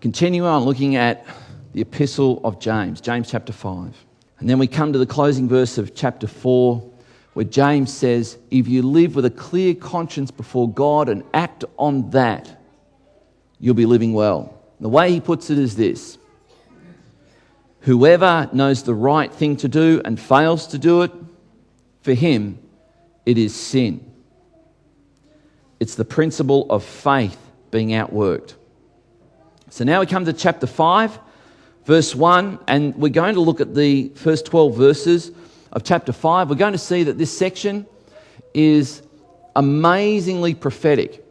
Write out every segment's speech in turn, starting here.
Continue on looking at the epistle of James, James chapter 5. And then we come to the closing verse of chapter 4, where James says, if you live with a clear conscience before God and act on that, you'll be living well. The way he puts it is this: whoever knows the right thing to do and fails to do it, for him it is sin. It's the principle of faith being outworked. So now we come to chapter 5, verse 1, and we're going to look at the first 12 verses of chapter 5. We're going to see that this section is amazingly prophetic.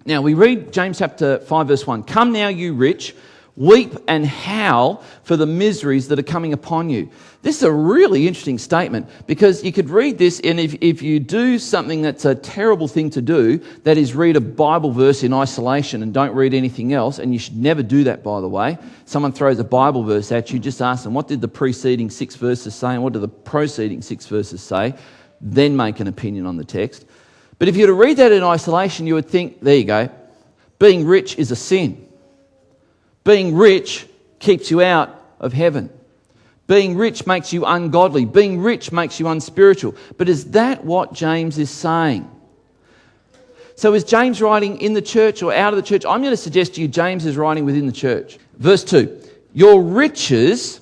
Now we read James chapter 5 verse 1. Come now, you rich, weep and howl for the miseries that are coming upon you. This is a really interesting statement, because you could read this, and if you do something that's a terrible thing to do, that is read a Bible verse in isolation and don't read anything else, and you should never do that, by the way. Someone throws a Bible verse at you, just ask them, what did the preceding 6 verses say, and what do the preceding 6 verses say? Then make an opinion on the text. But if you were to read that in isolation, you would think, there you go, being rich is a sin. Being rich keeps you out of heaven. Being rich makes you ungodly. Being rich makes you unspiritual. But is that what James is saying? So is James writing in the church or out of the church? I'm going to suggest to you James is writing within the church. Verse 2, your riches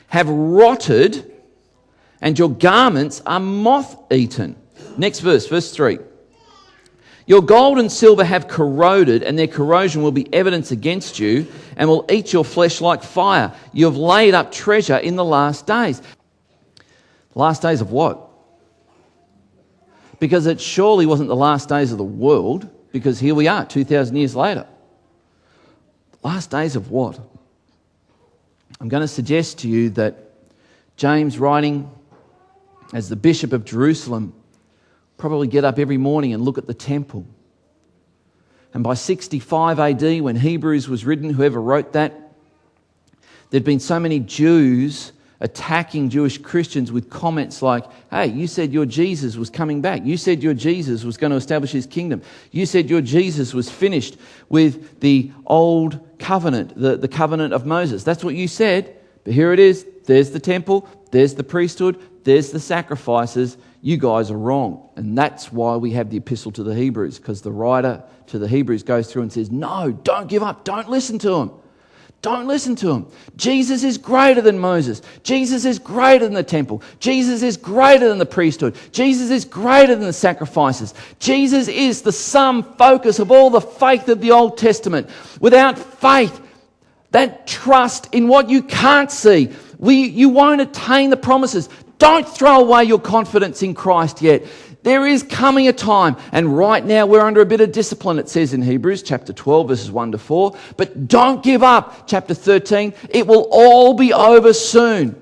have rotted and your garments are moth-eaten. Next verse, verse 3. Your gold and silver have corroded, and their corrosion will be evidence against you and will eat your flesh like fire. You have laid up treasure in the last days. Last days of what? Because it surely wasn't the last days of the world, because here we are 2,000 years later. Last days of what? I'm going to suggest to you that James, writing as the Bishop of Jerusalem, probably get up every morning and look at the temple. And by 65 AD, when Hebrews was written, whoever wrote that, there'd been so many Jews attacking Jewish Christians with comments like, hey, you said your Jesus was coming back. You said your Jesus was going to establish his kingdom. You said your Jesus was finished with the old covenant, the covenant of Moses. That's what you said. But here it is. There's the temple. There's the priesthood. There's the sacrifices. You guys are wrong. And that's why we have the epistle to the Hebrews, because the writer to the Hebrews goes through and says, no, don't give up. Don't listen to him. Don't listen to him. Jesus is greater than Moses. Jesus is greater than the temple. Jesus is greater than the priesthood. Jesus is greater than the sacrifices. Jesus is the sum focus of all the faith of the Old Testament. Without faith, that trust in what you can't see, you won't attain the promises. Don't throw away your confidence in Christ yet. There is coming a time, and right now we're under a bit of discipline, it says in Hebrews chapter 12, verses 1 to 4. But don't give up, chapter 13. It will all be over soon.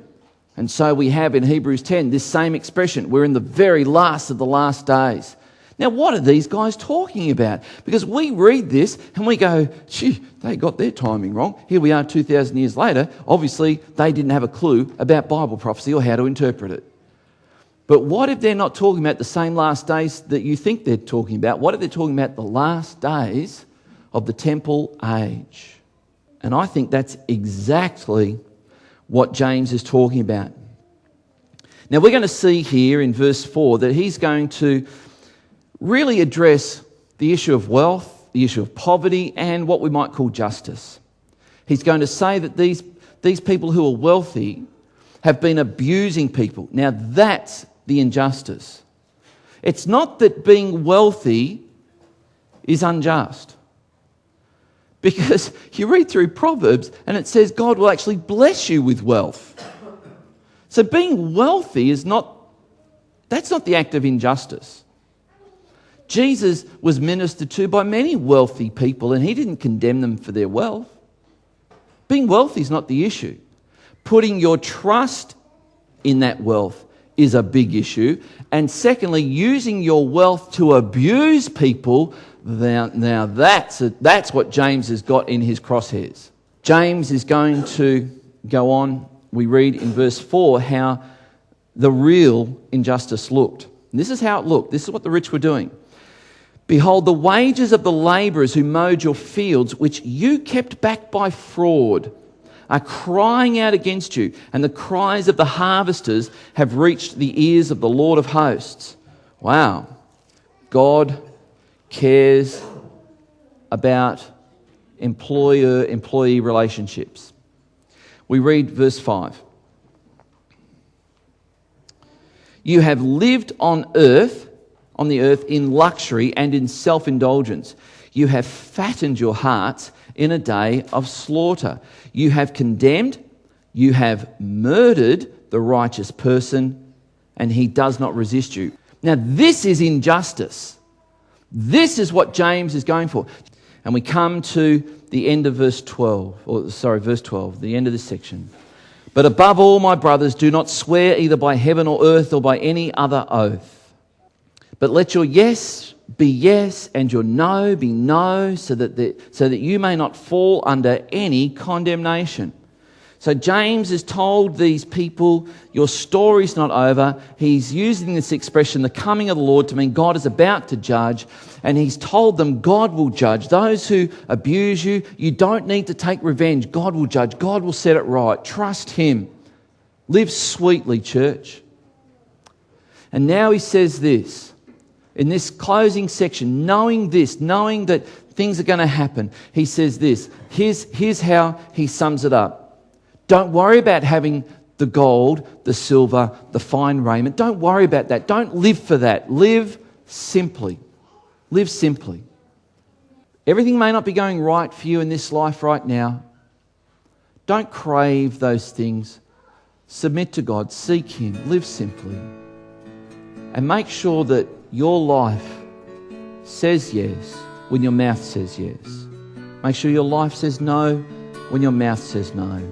And so we have in Hebrews 10 this same expression. We're in the very last of the last days. Now, what are these guys talking about? Because we read this and we go, gee, they got their timing wrong. Here we are 2,000 years later. Obviously, they didn't have a clue about Bible prophecy or how to interpret it. But what if they're not talking about the same last days that you think they're talking about? What if they're talking about the last days of the temple age? And I think that's exactly what James is talking about. Now, we're going to see here in verse 4 that he's going to really address the issue of wealth, the issue of poverty, and what we might call justice. He's going to say that these people who are wealthy have been abusing people. Now, that's the injustice. It's not that being wealthy is unjust. Because you read through Proverbs and it says God will actually bless you with wealth. So being wealthy that's not the act of injustice. Jesus was ministered to by many wealthy people and he didn't condemn them for their wealth. Being wealthy is not the issue. Putting your trust in that wealth is a big issue. And secondly, using your wealth to abuse people, now that's what James has got in his crosshairs. James is going to go on. We read in verse 4 how the real injustice looked. And this is how it looked. This is what the rich were doing. Behold, the wages of the labourers who mowed your fields, which you kept back by fraud, are crying out against you, and the cries of the harvesters have reached the ears of the Lord of hosts. Wow. God cares about employer-employee relationships. We read verse 5. You have lived on the earth in luxury and in self-indulgence. You have fattened your hearts in a day of slaughter. You have condemned, you have murdered the righteous person, and he does not resist you. Now, this is injustice. This is what James is going for. And we come to the end of verse 12, the end of this section. But above all, my brothers, do not swear either by heaven or earth or by any other oath. But let your yes be yes and your no be no, so that you may not fall under any condemnation. So James has told these people, your story's not over. He's using this expression, the coming of the Lord, to mean God is about to judge. And he's told them God will judge. Those who abuse you, you don't need to take revenge. God will judge. God will set it right. Trust him. Live sweetly, church. And now he says this, in this closing section, knowing that things are going to happen, he says this. Here's how he sums it up. Don't worry about having the gold, the silver, the fine raiment. Don't worry about that. Don't live for that. Live simply. Live simply. Everything may not be going right for you in this life right now. Don't crave those things. Submit to God. Seek him. Live simply. And make sure that your life says yes when your mouth says yes. Make sure your life says no when your mouth says no.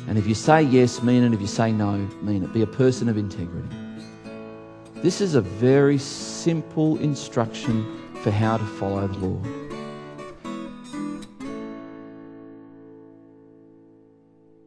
And if you say yes, mean it. If you say no, mean it. Be a person of integrity. This is a very simple instruction for how to follow the Lord.